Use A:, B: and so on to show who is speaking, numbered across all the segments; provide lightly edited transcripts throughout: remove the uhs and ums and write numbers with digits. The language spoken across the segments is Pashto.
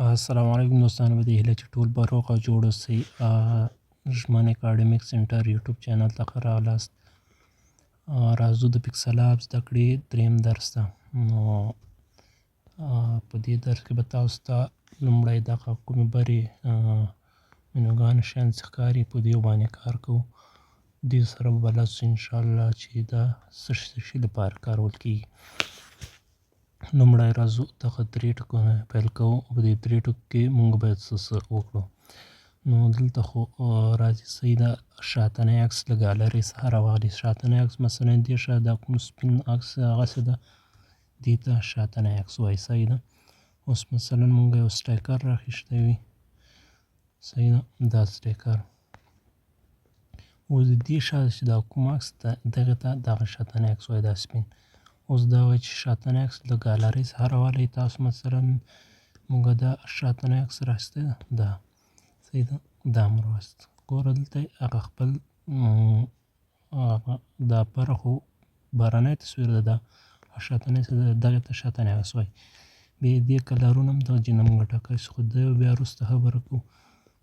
A: السلام علیکم دوستانو، په دې هیله چې ټول به روغ او جوړ اوسئ. ژمن اکاډمیک سنټر یوټیوب چینل ته ښه راغلاست. راځو د پکسل اپ زده کړې دریم درس ته. نو په دې درس کې به تاسو ته لومړی دغه کومې برې منوګانې شیان چې ښکاري په دې باندې کار کوو. دې سره به بلد شو انشاءالله چې دا څه شي لپاره کارول کېږي. لومړی راځو دغه درې ټکو نه پیل کوو. په دې درې ټکو کې موږ باید څه وکړو. نو دلته خو راځي صحیح ده، شاتنی عکس له ګالرۍ څخه راواخلئ. شاتنی عکس مثلا دې شه دا کوم سپین عکس هغسې ده، دې ته شاتنی عکس وایي. صحیح ده. اوس مثلا موږ یو سټیکر راخیستی وي، صحیح ده، دا سټیکر. اوس د دې شاته چې دا کوم عکس ده دغې ته دغه شاتنی عکس وایي، دا سپین. اوس دا وایي چې شاتنی عکس له ګالرۍ څخه راواخلئ. تاسو مثلا موږ دا شاتنی عکس راخیستی ده، دا صحیح ده، دا مو راوست. ګوره دلته هغه خپل دا بره خو بهرنی تصویر ده، دا شاتنی څه ده، دغې ته شاتنی عکس وایي. بیا دې کلرونه هم دغه جینه موږ ټاکلی شو، خو ده بیا وروسته خبره کوو.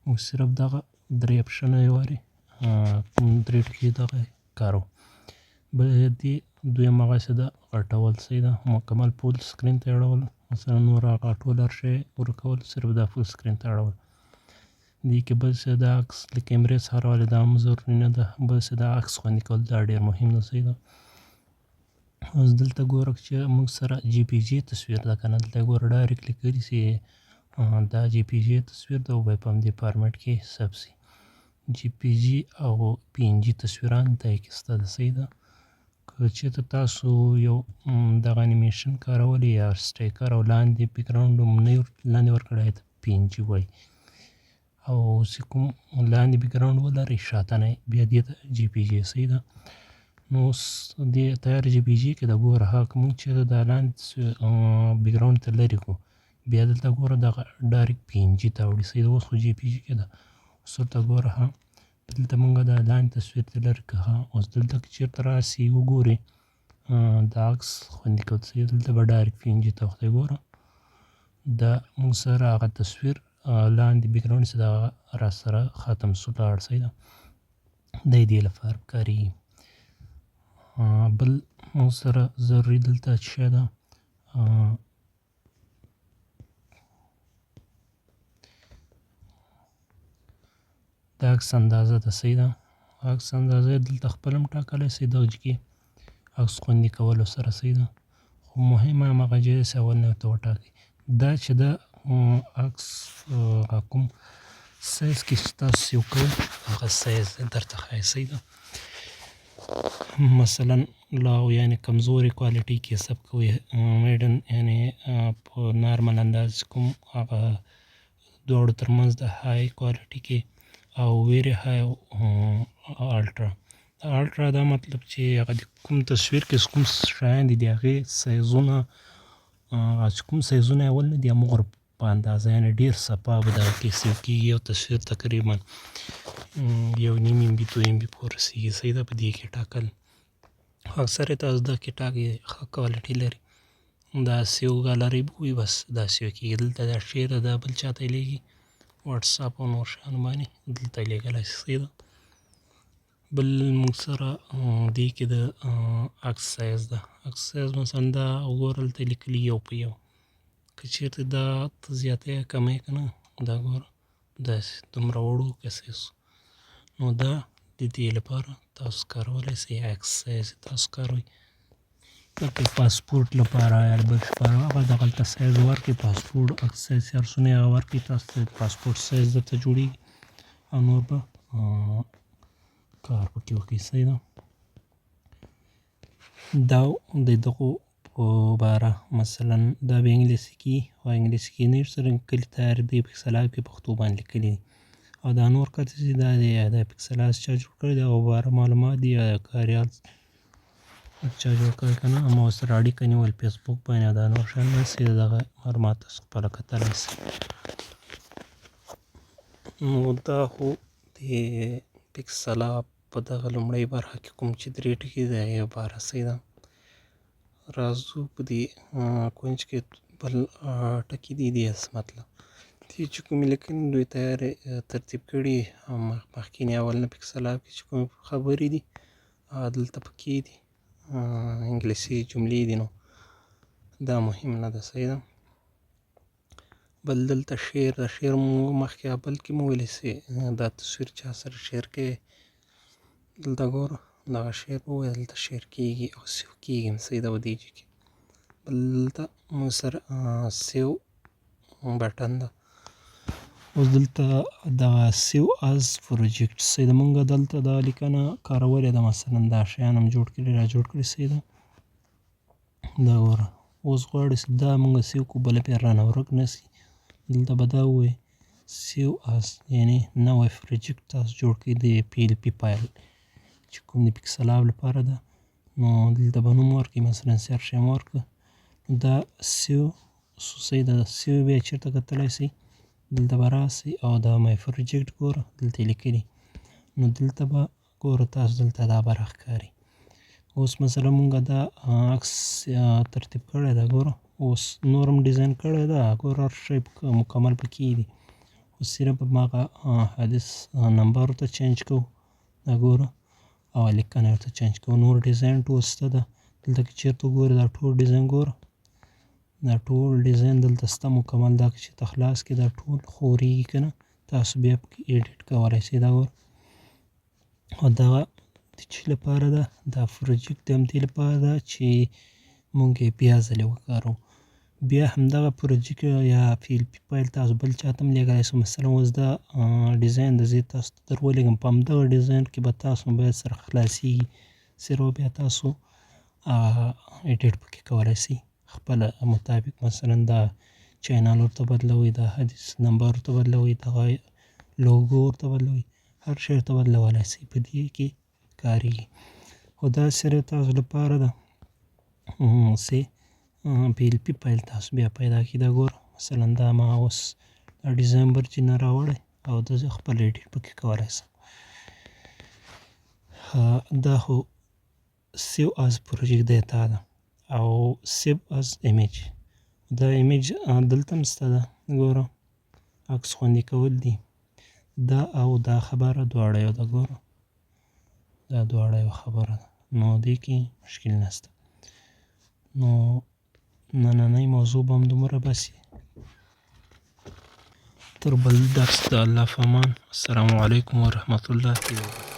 A: موږ صرف دغه درې اپشنه یې وارې کوم درې ټکي دغه کاروو. بل دې دویم هغسې ده غټول، صحیح ده، مکمل فول سکرین ته یې اړول. مثلا نور هغه ټول هر شی ورکول، صرف دا فول سکرین ته اړول. دې کې بل څه د عکس له کیمرې څخه راولي، دا هم ضروري نه ده. بل څه د عکس خوندي کول، دا ډېر مهم ده، صحیح ده. اوس دلته ګوره چې موږ سره جی پی جي تصویر ده که نه، دلته ګوره ډایرکټ لیکلي چې دا جی پی جي تصویر ده او باید په همدې فارمېټ کې ثبت شي. جی پی جي او پي ان جي تصویران دا کې شته ده، صحیح ده. که چېرته تاسو یو دغه انیمیشن کارولی یا سټیکر او لاندې بیکګراونډ نه لاندې ورکړی، پي ان جي وایي. او چې کوم لاندې بیکګراونډ ولرئ شاتنی، بیا دې ته جی پی جي، صحیح ده. نو اوس دې تیار جی پی جي کې ده ګوره هغه که موږ چېرته دا لاندې بیکګراونډ ته لرې کړو، بیا دلته ګوره دغه ډایرکټ پي ان جي ته اوړي، صحیح ده. اوس خو جی پی جي کې ده. اوس ورته ګوره دلته موږ دا لاندې تصویر ته لرې کړه. اوس دلته که چېرته راسي وګورئ دا عکس خوندي کول، صحیح ده، دلته به ډایرکټ پي ان جي ته وختئ. ګوره دا موږ سره هغه تصویر لاندې بیکګراونډ چې دغه را سره ختم شو، لاړ، صحیح ده. دی دې لپاره کارېږي. بل موږ سره ضروري دلته څه شی ده، د عکس اندازه ده، صحیح ده. عکس اندازه یې دلته خپله هم ټاکلی شئ دغه کې عکس خوندي کولو سره، صحیح ده. خو مهم همغه ځای چې اول نه ورته وټاکئ. دا چې ده عکس کوم سایز کې چې تاسو سیو کوئ هغه سایز درته ښایي، صحیح ده. مثلا لا یعنې کمزورې کوالټۍ کې ثبت کوئ، میډن یعنې په نارمل انداز کوم هغه دواړو ترمنځ د های کوالټۍ کې، او ویری های او الټرا. الټرا دا مطلب چې هغه د کوم تصویر کې کوم شیان دي د هغې سایزونه، چې کوم سایزونه یې اول نه دي همغومره په اندازه یعنې ډېر صفا به دغه کې سیو کېږي. یو تصویر تقریبا 1.5 MB 2 MB پورې رسېږي، صحیح ده. په دې کې ټاکل اکثر یې تاسو دغه کې ټاکئ ښه کوالټي لري، دا سیو ګالرۍ به وي، بس دا سیو کېږي. دلته دا شعر دا بل چا ته یې لیږي واټساپ او نور شیانو باندې دلته یې لیږلی شي، صحیح ده. بل موږ سره دې کې د عکس سایز ده. عکس سایز مثلا دا وګوره دلته لیکلي 1:1. که چېرته دا ته زیاتی یا کمی که نه، دا ګوره داسې دومره وړوکی سایز. نو دا د دې لپاره تاسو کارولی شئ، عکس سایز تاسو کاروئ. لکه پاسپورټ لپاره یا بل لپاره هغه دغلته سایز ورکړئ، پاسپورټ عکس سایز هر څومره هغه ورکړئ، تاسو ته پاسپورټ سایز درته جوړېږي او نور به کار پکې وکړئ، صحیح ده. دا د دغو په باره مثلا دا به انګلیسي کې او انګلیسي کې نه سره لیکلي تیار دی، پکسل اپ کې پښتو باندې لیکلي دي. او دا نور کار چې دا دی دا پکسل اپ چا جوړ کړی دی او باره معلومات دي یا کاریال چا جوړ کړی که نه، ما ورسره اړیکه نیول فیسبوک باندې او دا نور شیان داسې دغه معلومات تاسو خپله کتلی شئ. نو دا خو د پکسل اپ په دغه لومړۍ برخه کې کوم چې درې ټکي د هغې باره، صحیح ده. راځو په دې کونج کې بل ټکي دی، دې مطلب دې چې کومې لیکنې دوی ترتیب کړي مخکینی اول نه پکسلاب کې چې کومې خبرې دي دلته پکې دي انګلیسي جملې دي، نو دا مهم نه ده. صحیح ده. بل دلته شعر د شعر مونږ مخکې بل کې مو ویلې سي دا تصویر چا سره شیر کوي، دلته ګوره دغه شعر ووایه دلته شیر کېږي او سیو کېږي هم صحیح ده په دې کې. بل دلته مونږ سره سیو بټن ده. اوس دلته دغه سیو از پروجیکټ صحیح ده، مونږ دلته دا لیکنه کارولې ده، مثلا دا شیان هم جوړ کړي را جوړ کړي. صحیح ده. دا ګوره اوس غواړي دا مونږ سیو کو بله بیا رانه ورک نه سي، دلته به دا ووایي سیو از یعنې نوی پروجیکټ تاسو جوړ کړئ د پی ایل پي فایل چې کوم د پکسلاب لپاره ده، نو دلته به نوم ورکړئ، مثلا سرچ یې ورکړه دا سیو. صحیح ده. سیو بیا چېرته کتلی سئ، دلته به راسئ او دا مای پروجیکټ ګوره دلته یې لیکلي، نو دلته به ګوره تاسو دلته دا به راښکاري. اوس مثلا مونږ دا عکس ترتیب کړی ده ګوره، اوس نور هم ډیزاین کړی ده ګوره هر شی مکمل پکې دي، اوس صرف هماغه حدیث نمبر ورته چینج کوو دا ګوره او لیکنه ورته چینج کوو، نور ډیزاین ټول شته ده. دلته که چېرته وګورئ دا ټول ډیزاین ګوره دا ټول ډیزاین دلته شته مکمل، دا که چېرته خلاص کړئ دا ټول خورېږي که نه، تاسو بیا پکې ایډیټ کولی شئ. دا ګوره او دغه د چی لپاره ده، دا پروجیکټ د همدې لپاره ده چې مونږ یې بیا ځلې وکاروو. بیا همدغه پروجیکټ یا پی ایل پي فایل تاسو بل چاته هم لیږلی شئ، مثلا اوس دا ډیزاین ده زه تاسو ته در ولېږم، په همدغه ډیزاین کې به تاسو موبایل سره خلاصېږي، صرف بیا تاسو ایډیټ پکې کولی شئ خپله مطابق، مثلا دا چینل ورته بدلوئ، دا حدیث نمبر ورته بدلوئ، دغه لوګو ورته بدلوئ، هر شی ورته بدلولی شئ، په دې کې کارېږي. خو دا صرف تاسو لپاره ده چې پی ایل پي فایل تاسو بیا پیدا کړئ. دا ګوره مثلا دا ما اوس دا ډیزاین برجې نه راوړی او دا زه خپل ایډیټ پکې کولی شم. دا خو سیو از پروجیکټ دی تا ده، او سیو از ایمیج، دا ایمیج دلته هم شته ده ګوره عکس خوندي کول دي، دا او دا خبره دواړه یو ده ګوره دا دواړه یوه خبره ده، نو دې کې مشکل نشته. نو نننۍ موضوع به همدومره بس وي، تر بل درس د الله په امان. السلام علیکم ورحمة الله وبرکاته.